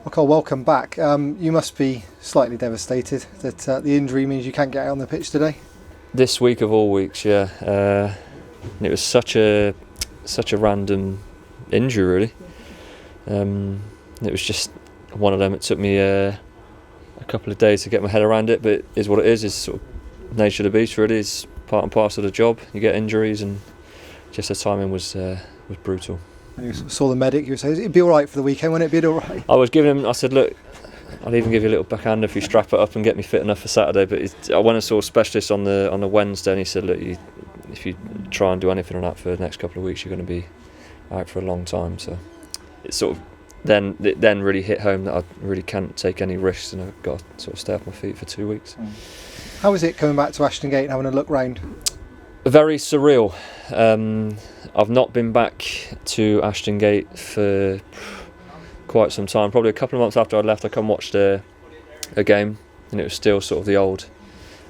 Well, Cole, welcome back. You must be slightly devastated that the injury means you can't get out on the pitch today. This week of all weeks, yeah. It was such a random injury, really. It was just one of them. It took me a couple of days to get my head around it, but it is what it is. It's sort of nature of the beast, really. It's part and parcel of the job. You get injuries, and just the timing was brutal. And you saw the medic. You were saying it'd be all right for the weekend. Wouldn't it be all right? I was giving him. I said, look, I'll even give you a little backhand if you strap it up and get me fit enough for Saturday. But I went and saw a specialist on the Wednesday, and he said, look, if you try and do anything on that for the next couple of weeks, you're going to be out for a long time. So it sort of then really hit home that I really can't take any risks, and I've got to sort of stay off my feet for 2 weeks. How was it coming back to Ashton Gate and having a look round? Very surreal. I've not been back to Ashton Gate for quite some time. Probably a couple of months after I left, I come and watched a game, and it was still sort of the old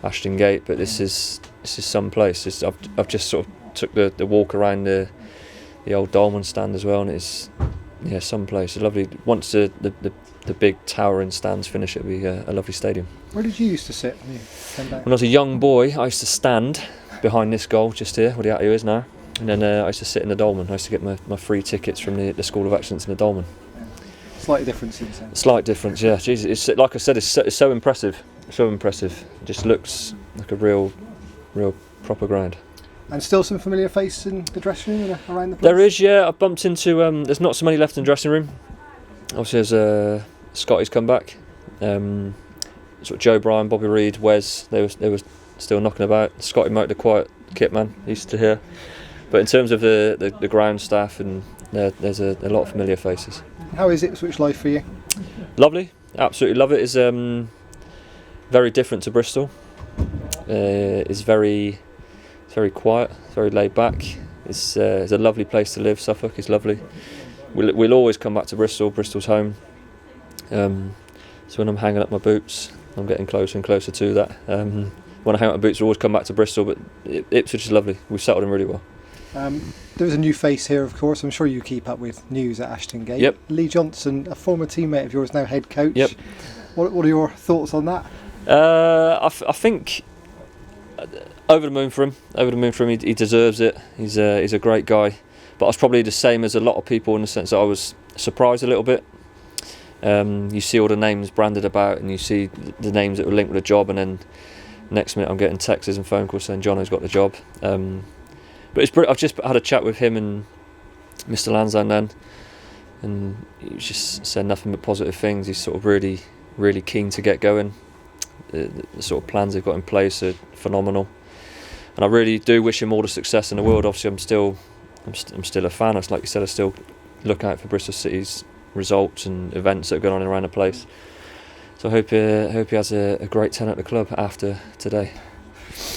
Ashton Gate. But this is some place. I've just sort of took the walk around the old Dolman stand as well, and it's some place. It's lovely. Once the big towering stands finish, it'll be a lovely stadium. Where did you used to sit when you came back? When I was a young boy, I used to stand behind this goal just here, where the Atio is now, and then I used to sit in the Dolman. I used to get my free tickets from the School of Excellence in the Dolman. Slight difference, you say? Slight difference, yeah. Jeez, it's like I said, it's so impressive, so impressive. It just looks like a real proper ground. And still some familiar faces in the dressing room and around the place? There is, yeah. I bumped into. There's not so many left in the dressing room. Obviously, there's Scotty's come back. Sort of Joe Bryan, Bobby Reid, Wes. They were still knocking about. Scotty Moat, the quiet kit man, he's still here. But in terms of the ground staff, and there's a lot of familiar faces. How is Ipswich life for you? Lovely, absolutely love it. It's very different to Bristol. It's very quiet, very laid back. It's a lovely place to live. Suffolk is lovely. We'll always come back to Bristol. Bristol's home. So when I'm hanging up my boots, I'm getting closer and closer to that. When I hang up my boots, I always come back to Bristol. But Ipswich is lovely. We've settled in really well. There's a new face here, of course. I'm sure you keep up with news at Ashton Gate. Yep. Leigh Johnson, a former teammate of yours, now head coach. Yep. What are your thoughts on that? I think over the moon for him. He deserves it. He's a great guy. But I was probably the same as a lot of people in the sense that I was surprised a little bit. You see all the names branded about, and you see the names that were linked with a job, and then next minute I'm getting texts and phone calls saying Jono's got the job. But it's I've just had a chat with him and Mr. Lansdowne then, and he just said nothing but positive things. He's sort of really, really keen to get going. The sort of plans they've got in place are phenomenal, and I really do wish him all the success in the world. Obviously, I'm still a fan. It's like you said, I still look out for Bristol City's results and events that are going on around the place. So I hope he has a great tenure at the club after today.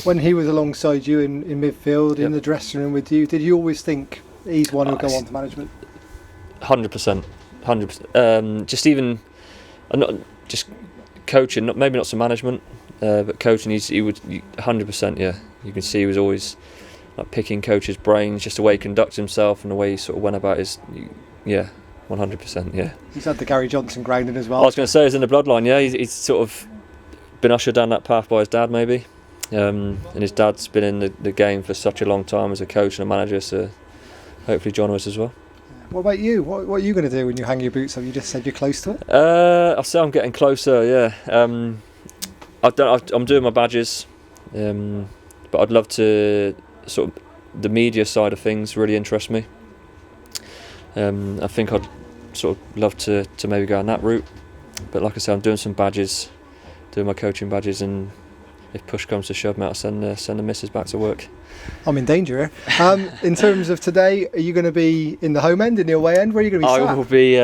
When he was alongside you in midfield, Yep. in the dressing room with you, did you always think he's one who'll go on to management? 100%. Just even, not just coaching, maybe not so management, but coaching. He would 100%. Yeah, you can see he was always like picking coaches' brains, just the way he conducts himself and the way he sort of went about his. Yeah, 100%. Yeah. He's had the Gary Johnson grounding as well. I was going to say he's in the bloodline. Yeah, he's sort of been ushered down that path by his dad, maybe. And his dad's been in the game for such a long time as a coach and a manager, so hopefully John was as well. What about you? What are you going to do when you hang your boots up? You just said you're close to it? I'll say I'm getting closer, yeah. I'm doing my badges, but I'd love to sort of, the media side of things really interests me. I think I'd sort of love to maybe go on that route, but like I said, I'm doing some badges, doing my coaching badges, and if push comes to shove, I'll send the missus back to work. I'm in danger here. In terms of today, are you going to be in the home end, in the away end? Where are you going to be sat? I will be.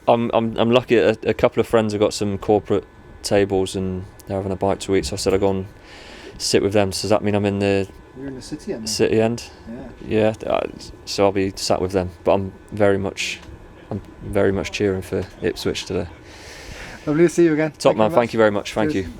I'm lucky. A couple of friends have got some corporate tables and they're having a bite to eat. So I said I'll go and sit with them. So does that mean I'm in the? You're in the city end. City end. Yeah. Yeah. So I'll be sat with them. But I'm very much cheering for Ipswich today. Lovely to see you again. Top man. Thank you very much. Thank you.